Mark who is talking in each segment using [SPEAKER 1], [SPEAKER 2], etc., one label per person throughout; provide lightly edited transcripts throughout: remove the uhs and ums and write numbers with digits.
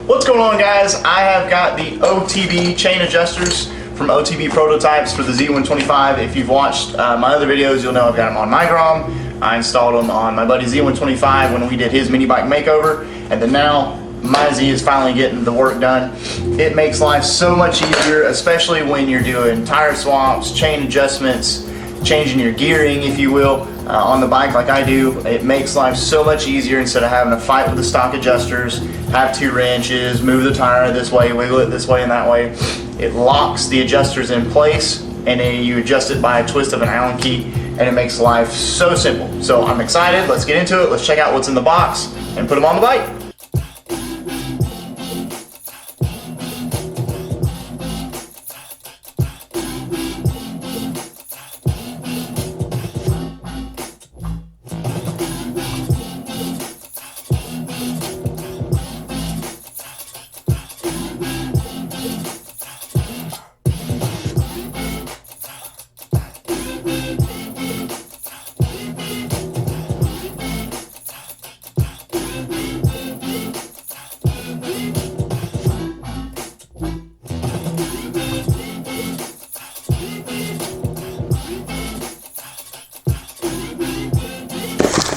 [SPEAKER 1] What's going on, guys? I have got the OTB Chain Adjusters from OTB Prototypes for the Z125. If you've watched my other videos, you'll know I've got them on my Grom. I installed them on my buddy Z125 when we did his mini bike makeover, and then now my Z is finally getting the work done. It makes life so much easier, especially when you're doing tire swaps, chain adjustments, changing your gearing, if you will, on the bike like I do. It makes life so much easier instead of having to fight with the stock adjusters, have 2 wrenches, move the tire this way, wiggle it this way and that way. It locks the adjusters in place, and then you adjust it by a twist of an Allen key, and it makes life so simple. So I'm excited. Let's get into it. Let's check out what's in the box and put them on the bike.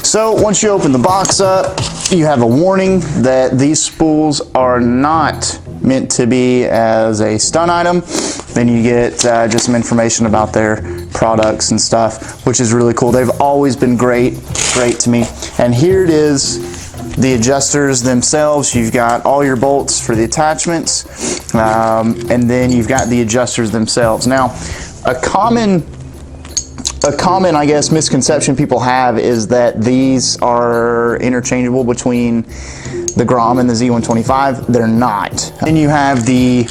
[SPEAKER 1] So once you open the box up, you have a warning that these spools are not meant to be as a stun item. Then you get just some information about their products and stuff, which is really cool. They've always been great to me. And here it is, the adjusters themselves. You've got all your bolts for the attachments, and then you've got the adjusters themselves. Now, a common, I guess, misconception people have is that these are interchangeable between the Grom and the Z125. They're not. Then you have the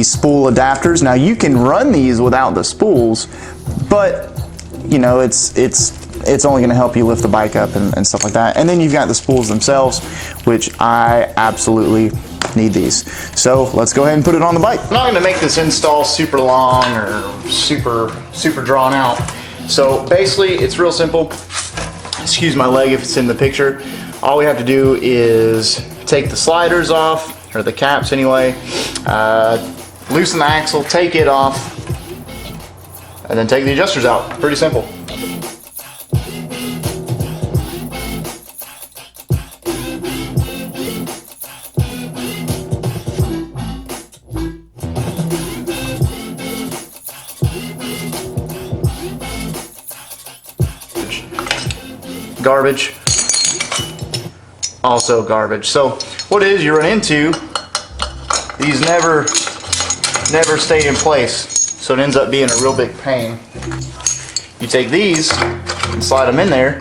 [SPEAKER 1] spool adapters. Now you can run these without the spools, but you know, it's only going to help you lift the bike up and stuff like that. And then you've got the spools themselves, which I absolutely need these. So let's go ahead and put it on the bike. I'm not going to make this install super long or super drawn out. So basically it's real simple. Excuse my leg if it's in the picture. All we have to do is take the sliders off, or the caps anyway, loosen the axle, take it off, and then take the adjusters out. Pretty simple. Garbage, also garbage. So what it is, you run into, these never stay in place, so it ends up being a real big pain. You take these and slide them in there,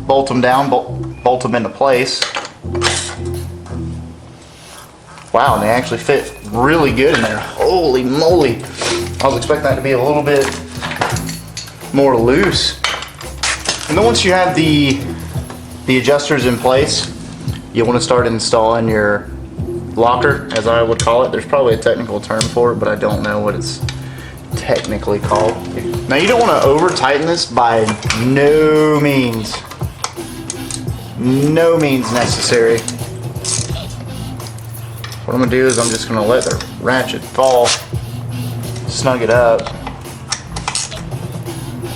[SPEAKER 1] bolt them down, bolt them into place. Wow, and they actually fit really good in there. Holy moly, I was expecting that to be a little bit more loose. And then once you have the adjusters in place, you want to start installing your locker, as I would call it. There's probably a technical term for it, but I don't know what it's technically called. Now you don't want to over tighten this by no means. No means necessary. What I'm going to do is I'm just going to let the ratchet fall, snug it up,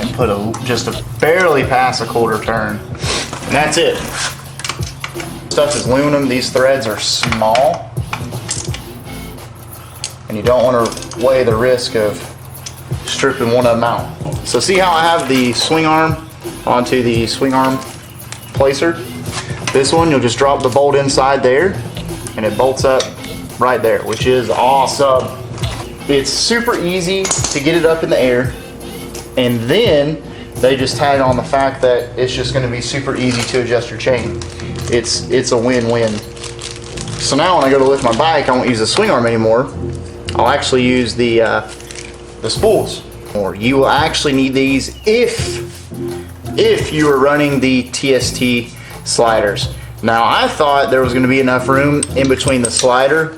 [SPEAKER 1] and put just barely past a quarter turn, and that's it. Stuff is aluminum. These threads are small, and you don't want to weigh the risk of stripping one of them out. So see how I have the swing arm onto the swing arm placer? This one, you'll just drop the bolt inside there, and it bolts up right there, which is awesome. It's super easy to get it up in the air. And then they just tag on the fact that it's just going to be super easy to adjust your chain. It's a win-win. So now when I go to lift my bike, I won't use the swing arm anymore. I'll actually use the spools. Or you will actually need these if you are running the TST sliders. Now I thought there was going to be enough room in between the slider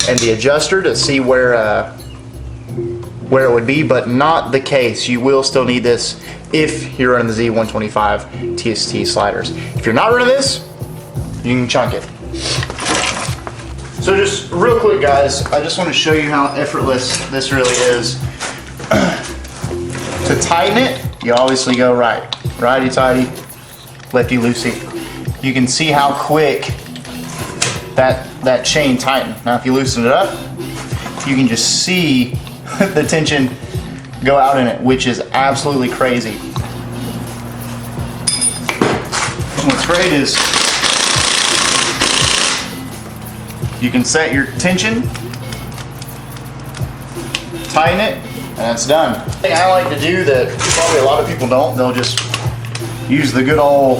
[SPEAKER 1] and the adjuster to see where it would be, but not the case. You will still need this if you're running the Z125 TST sliders. If you're not running this, you can chunk it. So just real quick guys, I just want to show you how effortless this really is. To tighten it, you obviously go right. Righty-tighty, lefty-loosey. You can see how quick that chain tightened. Now if you loosen it up, you can just see the tension go out in it, which is absolutely crazy. What's great is you can set your tension, tighten it, and it's done. The thing I like to do that probably a lot of people don't, they'll just use the good old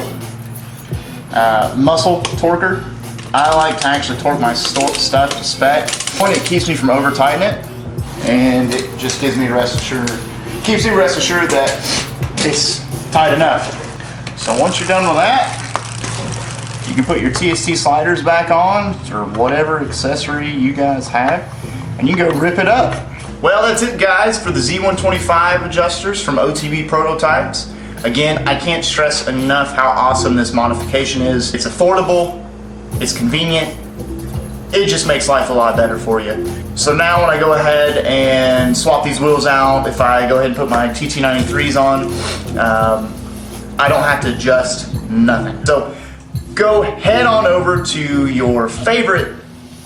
[SPEAKER 1] muscle torquer. I like to actually torque my stuff to spec. One, it keeps me from over tightening it, and it just gives me keeps me rest assured that it's tight enough. So once you're done with that, you can put your TST sliders back on, or whatever accessory you guys have, and you can go rip it up. Well, that's it guys for the Z125 adjusters from OTB Prototypes. Again, I can't stress enough how awesome this modification is. It's affordable, it's convenient, it just makes life a lot better for you. So now when I go ahead and swap these wheels out, if I go ahead and put my TT93s on, I don't have to adjust nothing. So go head on over to your favorite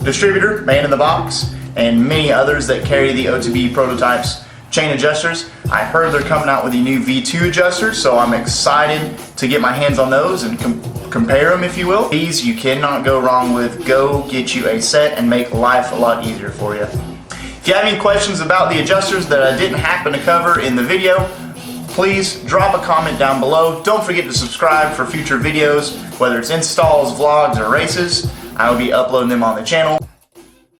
[SPEAKER 1] distributor, Man in the Box, and many others that carry the OTB Prototypes chain adjusters. I heard they're coming out with the new V2 adjusters, so I'm excited to get my hands on those and compare them, if you will. These you cannot go wrong with. Go get you a set and make life a lot easier for you. If you have any questions about the adjusters that I didn't happen to cover in the video, please drop a comment down below. Don't forget to subscribe for future videos, whether it's installs, vlogs, or races. I will be uploading them on the channel.